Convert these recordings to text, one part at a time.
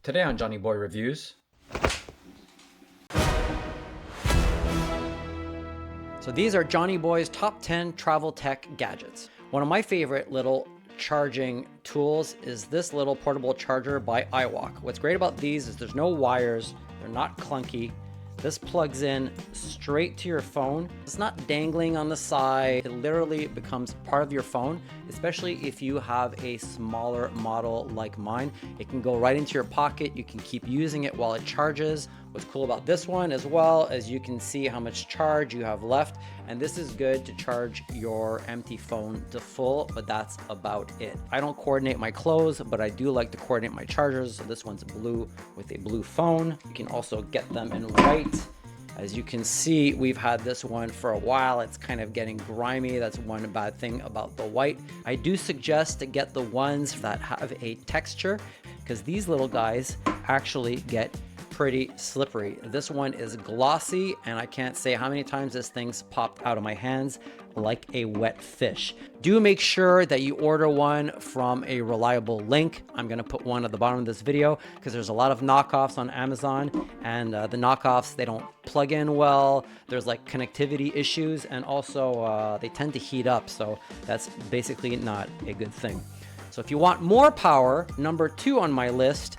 Today on Johnny Boy Reviews. So these are Johnny Boy's top 10 travel tech gadgets. One of my favorite little charging tools is this little portable charger by iwalk. What's great about these is there's no wires, they're not clunky. This plugs in straight to your phone. It's not dangling on the side. It literally becomes part of your phone, especially if you have a smaller model like mine. It can go right into your pocket. You can keep using it while it charges. What's cool about this one as well is you can see how much charge you have left. And this is good to charge your empty phone to full, but that's about it. I don't coordinate my clothes, but I do like to coordinate my chargers. So this one's blue with a blue phone. You can also get them in white. As you can see, we've had this one for a while. It's kind of getting grimy. That's one bad thing about the white. I do suggest to get the ones that have a texture because these little guys actually get pretty slippery. This one is glossy and I can't say how many times this thing's popped out of my hands like a wet fish. Do make sure that you order one from a reliable link. I'm gonna put one at the bottom of this video because there's a lot of knockoffs on Amazon and the knockoffs, they don't plug in well. There's like connectivity issues and also they tend to heat up. So that's basically not a good thing. So if you want more power, number 2 on my list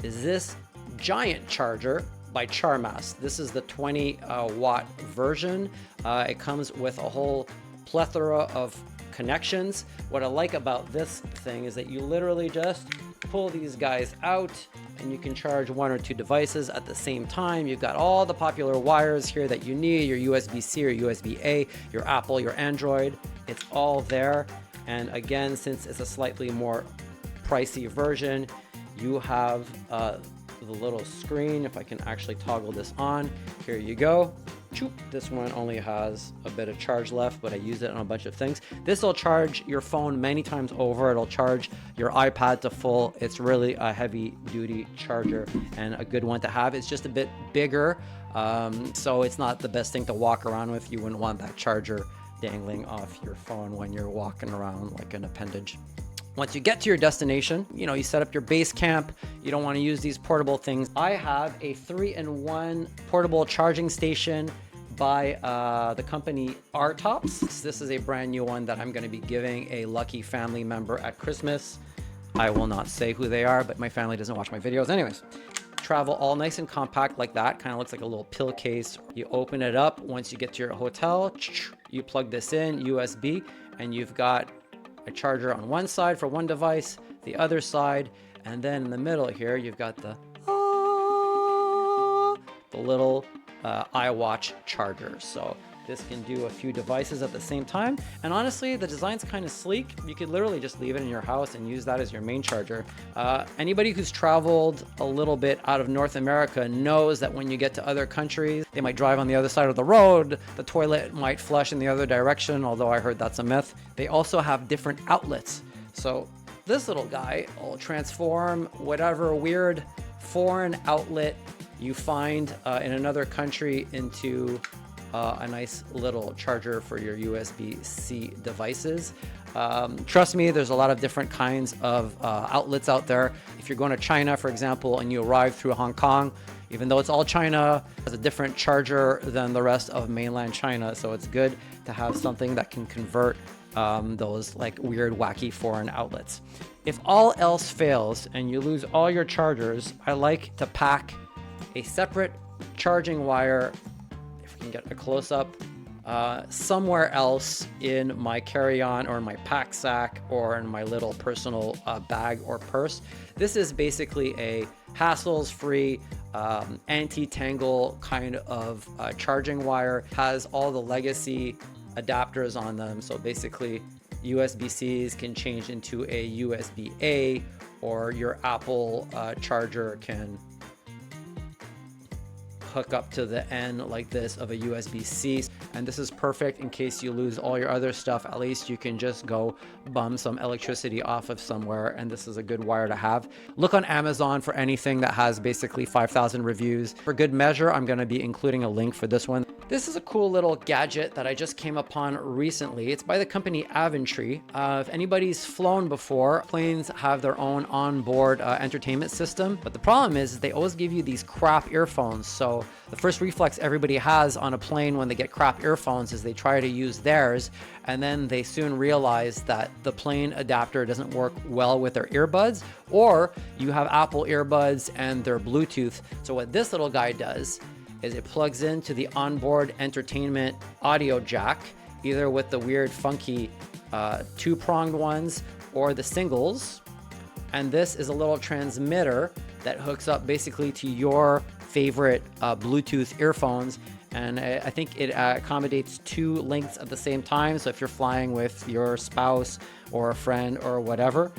is this giant charger by Charmast. This is the 20 watt version. It comes with a whole plethora of connections. What I like about this thing is that you literally just pull these guys out and you can charge 1 or 2 devices at the same time. You've got all the popular wires here that you need, your USB-C or USB-A, your Apple, your Android. It's all there. And again, since it's a slightly more pricey version, you have the little screen. If I can actually toggle this on, here you go. Choop. This one only has a bit of charge left, but I use it on a bunch of things. This will charge your phone many times over. It'll charge your iPad to full. It's really a heavy duty charger and a good one to have. It's just a bit bigger, so it's not the best thing to walk around with. You wouldn't want that charger dangling off your phone when you're walking around like an appendage. Once you get to your destination, you set up your base camp. You don't want to use these portable things. I have a 3-in-1 portable charging station by the company R-Tops. This is a brand new one that I'm going to be giving a lucky family member at Christmas. I will not say who they are, but my family doesn't watch my videos anyways. Travel all nice and compact like that. Kind of looks like a little pill case. You open it up. Once you get to your hotel, you plug this in, USB, and you've got a charger on one side for one device, the other side, and then in the middle here, you've got the little iWatch charger. So this can do a few devices at the same time. And honestly, the design's kind of sleek. You could literally just leave it in your house and use that as your main charger. Anybody who's traveled a little bit out of North America knows that when you get to other countries, they might drive on the other side of the road. The toilet might flush in the other direction, although I heard that's a myth. They also have different outlets. So this little guy will transform whatever weird foreign outlet you find in another country into a nice little charger for your USB-C devices. Trust me, there's a lot of different kinds of outlets out there. If you're going to China, for example, and you arrive through Hong Kong, even though it's all China, it has a different charger than the rest of mainland China. So it's good to have something that can convert those like weird, wacky foreign outlets. If all else fails and you lose all your chargers, I like to pack a separate charging wire, can get a close-up, somewhere else in my carry-on or my pack sack or in my little personal bag or purse. This is basically a hassles-free anti-tangle kind of charging wire. Has all the legacy adapters on them, so basically USB-Cs can change into a USB-A, or your Apple charger can hook up to the end like this of a USB-C. And this is perfect in case you lose all your other stuff. At least you can just go bum some electricity off of somewhere, and this is a good wire to have. Look on Amazon for anything that has basically 5,000 reviews. For good measure, I'm going to be including a link for this one. This is a cool little gadget that I just came upon recently. It's by the company Aventry. If anybody's flown before, planes have their own onboard entertainment system, but the problem is they always give you these crap earphones. So the first reflex everybody has on a plane when they get crap earphones is they try to use theirs, and then they soon realize that the plane adapter doesn't work well with their earbuds, or you have Apple earbuds and they're Bluetooth. So what this little guy does is it plugs into the onboard entertainment audio jack, either with the weird funky two-pronged ones or the singles. And this is a little transmitter that hooks up basically to your favorite Bluetooth earphones. And I think it accommodates 2 lengths at the same time. So if you're flying with your spouse or a friend or whatever,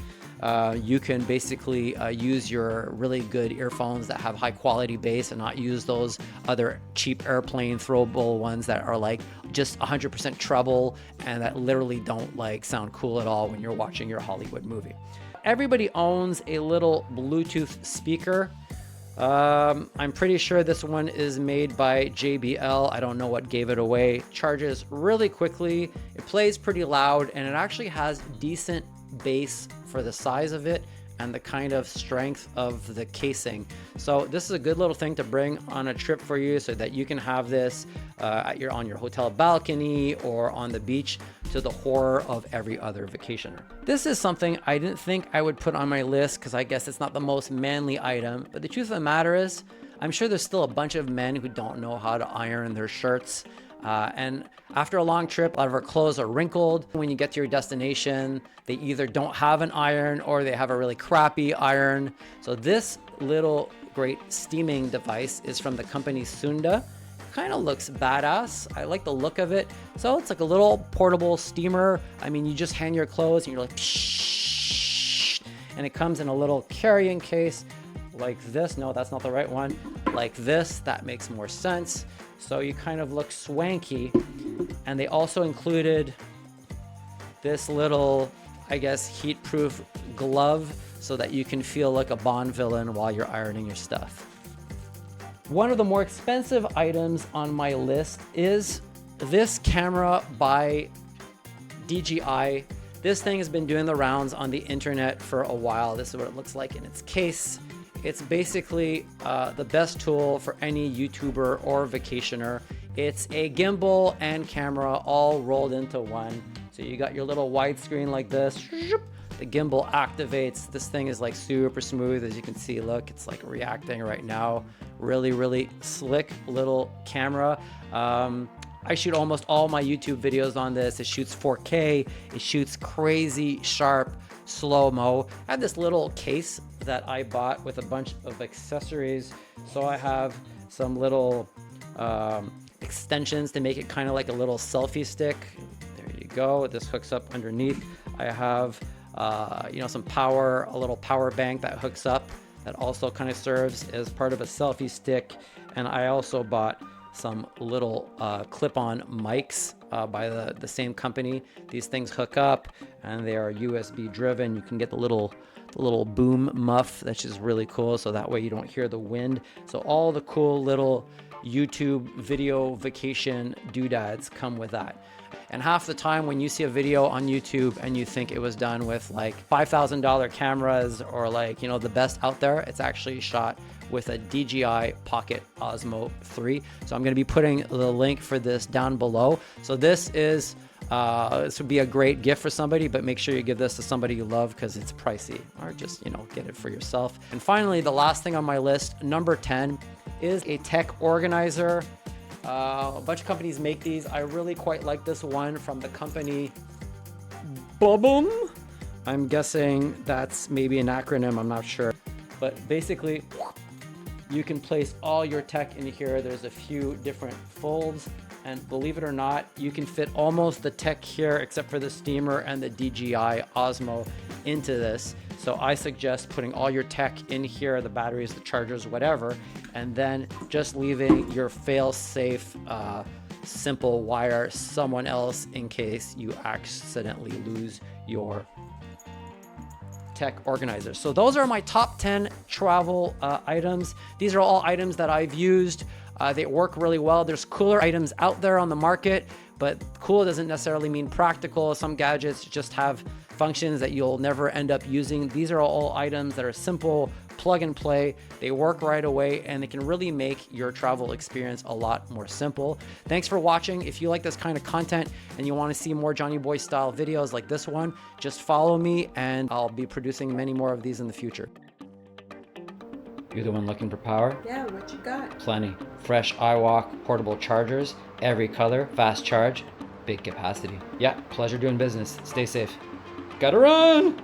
you can basically use your really good earphones that have high quality bass and not use those other cheap airplane throwable ones that are like just 100% treble and that literally don't like sound cool at all when you're watching your Hollywood movie. Everybody owns a little Bluetooth speaker. I'm pretty sure this one is made by JBL. I don't know what gave it away. Charges really quickly. It plays pretty loud, and it actually has decent bass for the size of it and the kind of strength of the casing. So this is a good little thing to bring on a trip for you so that you can have this on your hotel balcony or on the beach, to the horror of every other vacationer. This is something I didn't think I would put on my list because I guess it's not the most manly item, but the truth of the matter is I'm sure there's still a bunch of men who don't know how to iron their shirts. And after a long trip, a lot of our clothes are wrinkled. When you get to your destination, they either don't have an iron or they have a really crappy iron. So this little great steaming device is from the company Sundu. Kind of looks badass. I like the look of it. So it's like a little portable steamer. I mean, you just hang your clothes and you're like, psh, and it comes in a little carrying case like this. No, that's not the right one. Like this, that makes more sense. So you kind of look swanky. And they also included this little, I guess, heat-proof glove so that you can feel like a Bond villain while you're ironing your stuff. One of the more expensive items on my list is this camera by DJI. This thing has been doing the rounds on the internet for a while. This is what it looks like in its case. It's basically the best tool for any YouTuber or vacationer. It's a gimbal and camera all rolled into one. So you got your little widescreen like this. The gimbal activates. This thing is like super smooth, as you can see. Look, it's like reacting right now. Really, really slick little camera. I shoot almost all my YouTube videos on this. It shoots 4K. It shoots crazy sharp slow-mo. I have this little case that I bought with a bunch of accessories. So I have some little extensions to make it kind of like a little selfie stick. There you go. This hooks up underneath. I have some power, a little power bank that hooks up that also kind of serves as part of a selfie stick. And I also bought some little clip-on mics by the same company. These things hook up and they are USB driven. You can get the little boom muff, that's just really cool, so that way you don't hear the wind. So all the cool little YouTube video vacation doodads come with that. And half the time when you see a video on YouTube and you think it was done with like $5,000 cameras or like, the best out there, it's actually shot with a DJI Pocket Osmo 3. So I'm going to be putting the link for this down below. So this would be a great gift for somebody, but make sure you give this to somebody you love because it's pricey, or just, get it for yourself. And finally, the last thing on my list, number 10, is a tech organizer. A bunch of companies make these. I really quite like this one from the company BUBM. I'm guessing that's maybe an acronym, I'm not sure. But basically, you can place all your tech in here. There's a few different folds, and believe it or not, you can fit almost the tech here except for the steamer and the DJI Osmo into this. So I suggest putting all your tech in here, the batteries, the chargers, whatever, and then just leaving your fail-safe simple wire someone else in case you accidentally lose your tech organizer. So those are my top 10 travel items. These are all items that I've used. They work really well. There's cooler items out there on the market, but cool doesn't necessarily mean practical. Some gadgets just have functions that you'll never end up using. These are all items that are simple, plug and play. They work right away, and they can really make your travel experience a lot more simple. Thanks for watching. If you like this kind of content and you want to see more Johnny Boy style videos like this one, just follow me and I'll be producing many more of these in the future. You're the one looking for power? Yeah, what you got? Plenty. Fresh iwalk portable chargers, every color, fast charge, big capacity. Yeah, pleasure doing business. Stay safe. Gotta run!